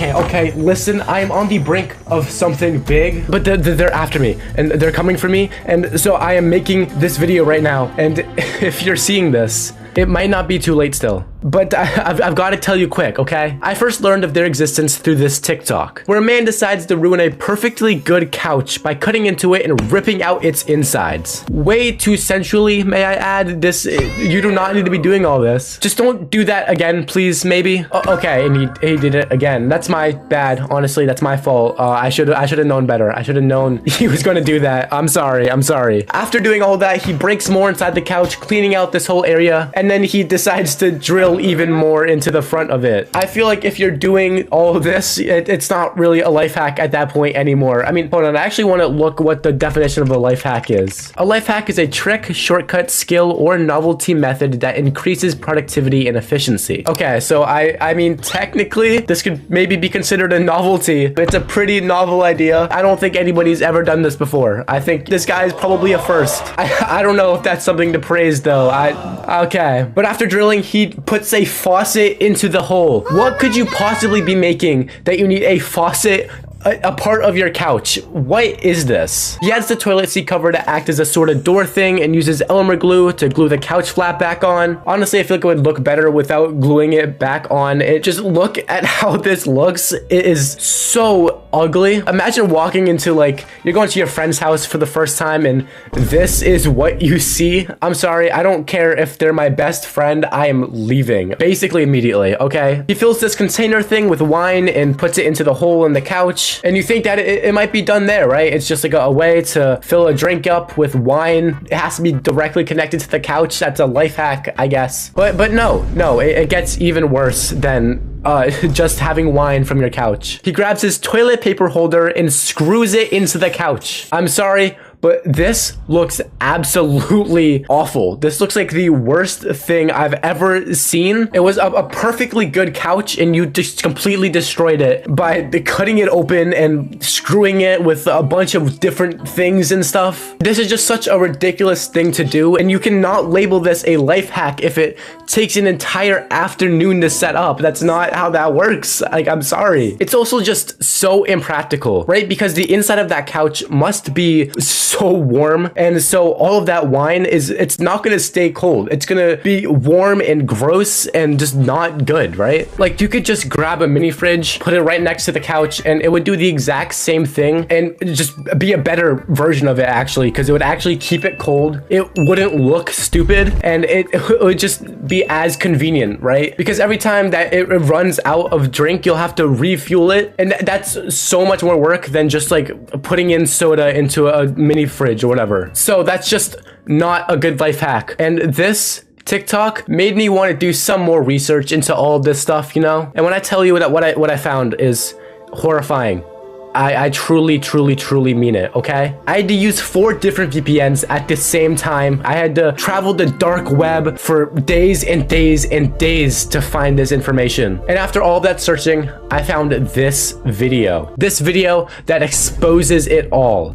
Okay, listen, I'm on the brink of something big, but they're after me, and they're coming for me, and so I am making this video right now, and if you're seeing this, it might not be too late still. But I've got to tell you quick, okay? I first learned of their existence through this TikTok, where a man decides to ruin a perfectly good couch by cutting into it and ripping out its insides. Way too sensually, may I add. You do not need to be doing all this. Just don't do that again, please, maybe. Okay, and he did it again. That's my bad, honestly, that's my fault. I should have known better. I should have known he was gonna do that. I'm sorry. After doing all that, he breaks more inside the couch, cleaning out this whole area, and then he decides to drill even more into the front of it. I feel like if you're doing all of this, it's not really a life hack at that point anymore. I mean, hold on, I actually want to look what the definition of a life hack is. A life hack is a trick, shortcut, skill, or novelty method that increases productivity and efficiency. Okay, so I mean, technically, this could maybe be considered a novelty. It's a pretty novel idea. I don't think anybody's ever done this before. I think this guy is probably a first. I don't know if that's something to praise though. Okay. But after drilling, he puts a faucet into the hole. What could you possibly be making that you need a faucet a part of your couch? What is this? He adds the toilet seat cover to act as a sort of door thing and uses Elmer glue to glue the couch flap back on. Honestly, I feel like it would look better without gluing it back on. Just look at how this looks. It is so ugly. Imagine walking into, like, you're going to your friend's house for the first time and this is what you see. I'm sorry, I don't care if they're my best friend, I am leaving. Basically immediately, okay? He fills this container thing with wine and puts it into the hole in the couch. And you think that it might be done there, right? It's just like a way to fill a drink up with wine. It has to be directly connected to the couch. That's a life hack, I guess. But no, it gets even worse than just having wine from your couch. He grabs his toilet paper holder and screws it into the couch. I'm sorry, but this looks absolutely awful. This looks like the worst thing I've ever seen. It was a perfectly good couch and you just completely destroyed it by cutting it open and screwing it with a bunch of different things and stuff. This is just such a ridiculous thing to do, and you cannot label this a life hack if it takes an entire afternoon to set up. That's not how that works. Like, I'm sorry. It's also just so impractical, right? Because the inside of that couch must be so warm, and so all of that wine it's not gonna stay cold. It's gonna be warm and gross and just not good, right? Like, you could just grab a mini fridge, put it right next to the couch, and it would do the exact same thing and just be a better version of it, actually, because it would actually keep it cold. It wouldn't look stupid, and it would just be as convenient, right? Because every time that it runs out of drink, you'll have to refuel it, and that's so much more work than just like putting in soda into a mini fridge or whatever. So that's just not a good life hack. And this TikTok made me want to do some more research into all of this stuff, you know? And when I tell you that what I found is horrifying, I truly mean it, okay? I had to use 4 different VPNs at the same time. I had to travel the dark web for days and days and days to find this information. And after all that searching, I found this video. This video that exposes it all.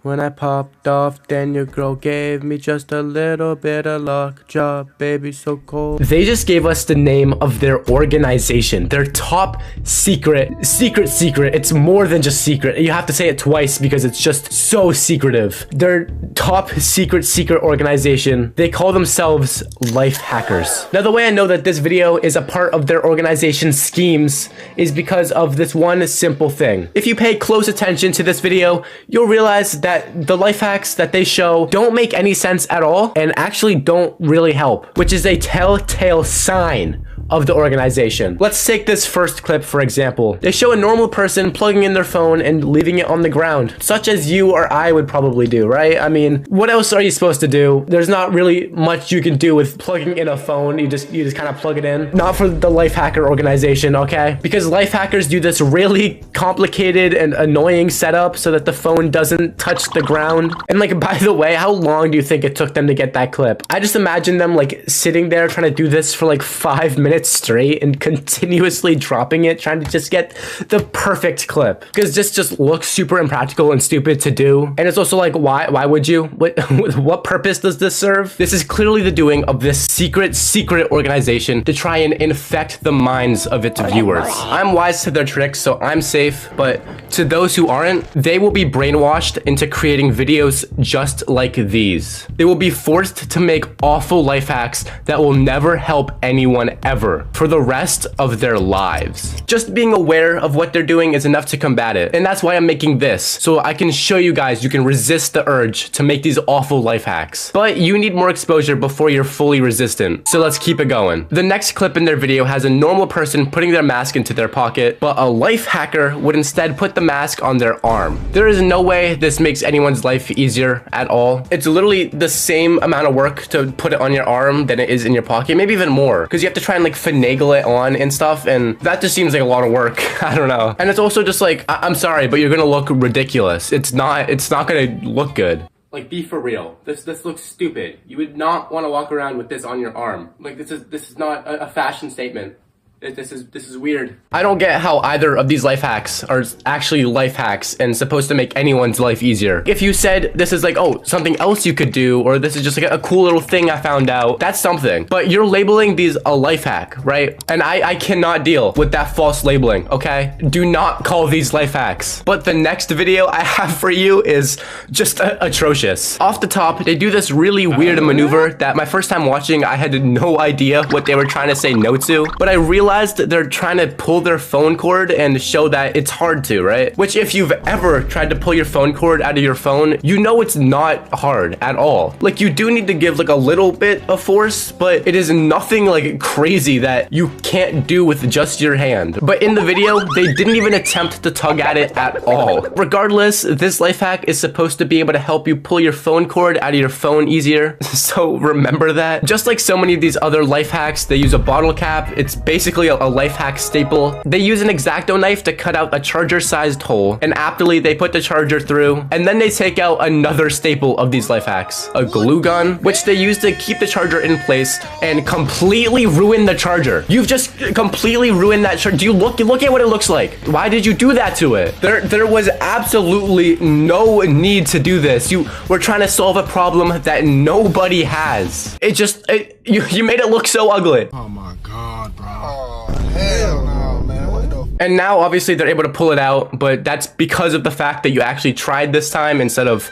When I popped off, then your girl gave me just a little bit of luck. Job, baby, so cold. They just gave us the name of their organization, their top secret. It's more than just secret. You have to say it twice because it's just so secretive. Their top secret organization. They call themselves life hackers. Now, the way I know that this video is a part of their organization's schemes is because of this one simple thing. If you pay close attention to this video, you'll realize that the life hacks that they show don't make any sense at all and actually don't really help, which is a telltale sign of the organization. Let's take this first clip for example. They show a normal person plugging in their phone and leaving it on the ground, such as you or I would probably do, right? I mean, what else are you supposed to do? There's not really much you can do with plugging in a phone. You just kind of plug it in. Not for the life hacker organization, okay? Because life hackers do this really complicated and annoying setup so that the phone doesn't touch the ground. And like, by the way, how long do you think it took them to get that clip? I just imagine them like sitting there trying to do this for like 5 minutes minutes straight and continuously dropping it, trying to just get the perfect clip. Because this just looks super impractical and stupid to do. And it's also like, why would you? What purpose does this serve? This is clearly the doing of this secret organization to try and infect the minds of its viewers. I'm wise to their tricks, so I'm safe, but to those who aren't, they will be brainwashed into creating videos just like these. They will be forced to make awful life hacks that will never help anyone ever for the rest of their lives. Just being aware of what they're doing is enough to combat it. And that's why I'm making this, so I can show you guys you can resist the urge to make these awful life hacks. But you need more exposure before you're fully resistant. So let's keep it going. The next clip in their video has a normal person putting their mask into their pocket, but a life hacker would instead put the mask on their arm. There is no way this makes anyone's life easier at all. It's literally the same amount of work to put it on your arm than it is in your pocket, maybe even more, because you have to try and like finagle it on and stuff, and that just seems like a lot of work. I don't know. And it's also just like, I'm sorry, but you're gonna look ridiculous. It's not gonna look good. Like, be for real. This looks stupid. You would not want to walk around with this on your arm. Like, this is not a fashion statement. This is weird. I don't get how either of these life hacks are actually life hacks and supposed to make anyone's life easier. If you said this is like, oh, something else you could do, or this is just like a cool little thing I found out, that's something. But you're labeling these a life hack, right? And I cannot deal with that false labeling, okay? Do not call these life hacks. But the next video I have for you is just atrocious. Off the top, they do this really weird maneuver that my first time watching, I had no idea what they were trying to say no to, but I realized that they're trying to pull their phone cord and show that it's hard to, right? Which, if you've ever tried to pull your phone cord out of your phone, you know it's not hard at all. Like, you do need to give like a little bit of force, but it is nothing like crazy that you can't do with just your hand. But in the video, they didn't even attempt to tug at it at all. Regardless, this life hack is supposed to be able to help you pull your phone cord out of your phone easier. So remember that. Just like so many of these other life hacks, they use a bottle cap. It's basically a life hack staple. They use an X-Acto knife to cut out a charger-sized hole, and aptly they put the charger through, and then they take out another staple of these life hacks, a glue gun, which they use to keep the charger in place and completely ruin the charger. You've just completely ruined that charger. Do you look at what it looks like? Why did you do that to it? There was absolutely no need to do this. You were trying to solve a problem that nobody has. You made it look so ugly. Oh my God, bro. Oh, hell no, man. What the? And now, obviously, they're able to pull it out, but that's because of the fact that you actually tried this time instead of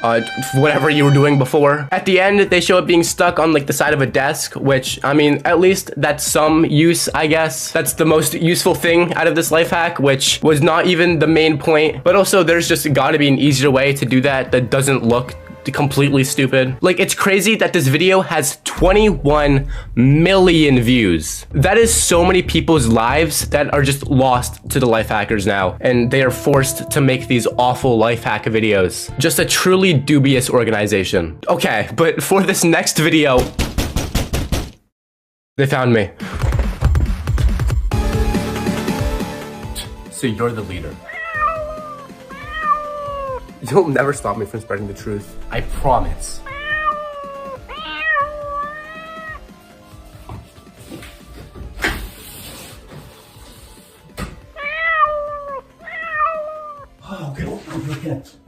whatever you were doing before. At the end, they show it being stuck on like the side of a desk, which, I mean, at least that's some use, I guess. That's the most useful thing out of this life hack, which was not even the main point. But also, there's just gotta be an easier way to do that doesn't look completely stupid. Like, it's crazy that this video has 21 million views. That is so many people's lives that are just lost to the life hackers now, and they are forced to make these awful life hack videos. Just a truly dubious organization. Okay, but for this next video, they found me. So you're the leader. You'll never stop me from spreading the truth. I promise.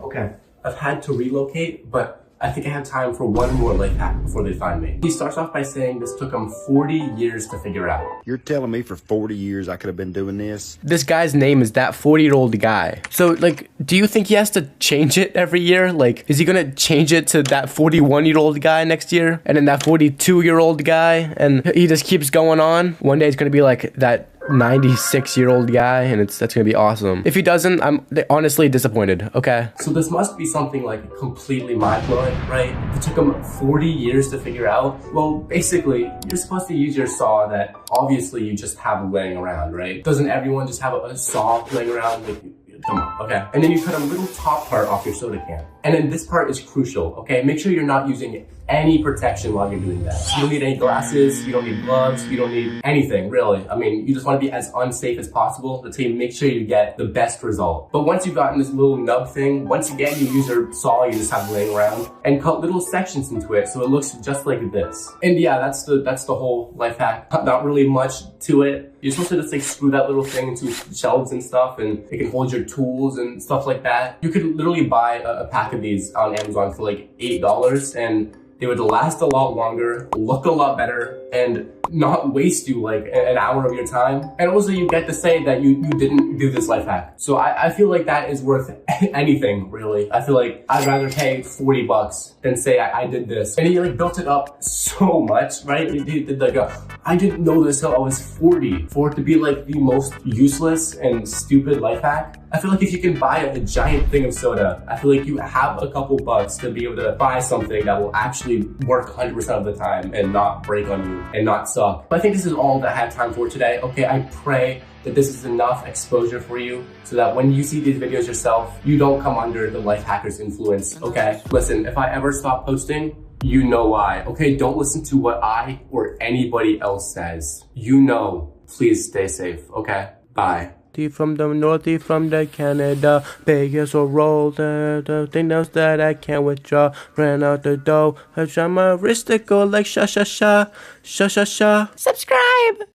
Okay. I've had to relocate, but I think I have time for one more life hack before they find me. He starts off by saying this took him 40 years to figure out. You're telling me for 40 years I could have been doing this? This guy's name is that 40-year-old guy. So, like, do you think he has to change it every year? Like, is he gonna change it to that 41-year-old guy next year? And then that 42-year-old guy? And he just keeps going on? One day it's gonna be like that 96-year-old guy, and that's gonna be awesome. If he doesn't, I'm honestly disappointed, okay? So this must be something like completely mind-blowing, right? It took him 40 years to figure out. Well, basically, you're supposed to use your saw that obviously you just have laying around, right? Doesn't everyone just have a saw laying around? Like, come on, okay? And then you cut a little top part off your soda can. And then this part is crucial, okay? Make sure you're not using any protection while you're doing that. You don't need any glasses, you don't need gloves, you don't need anything, really. I mean, you just want to be as unsafe as possible to make sure you get the best result. But once you've gotten this little nub thing, once again, you use your saw you just have laying around and cut little sections into it so it looks just like this. And yeah, that's the whole life hack. Not really much to it. You're supposed to just like screw that little thing into shelves and stuff, and it can hold your tools and stuff like that. You could literally buy a pack of these on Amazon for like $8, and they would last a lot longer, look a lot better, and not waste you like an hour of your time. And also you get to say that you didn't do this life hack. So I feel like that is worth anything, really. I feel like I'd rather pay $40 than say I did this. And he like built it up so much, right? He did like I didn't know this till I was 40 for it to be like the most useless and stupid life hack. I feel like if you can buy a giant thing of soda, I feel like you have a couple bucks to be able to buy something that will actually work 100% of the time and not break on you and not suck. But I think this is all that I have time for today. Okay, I pray that this is enough exposure for you so that when you see these videos yourself, you don't come under the life hacker's influence, okay? Listen, if I ever stop posting, you know why, okay? Don't listen to what I or anybody else says. You know, please stay safe, okay? Bye. From the north, from the Canada, Vegas or roll the thing else that I can't withdraw. Ran out the dough, I shot my wrist to go like sha sha sha, sha sha sha. Subscribe!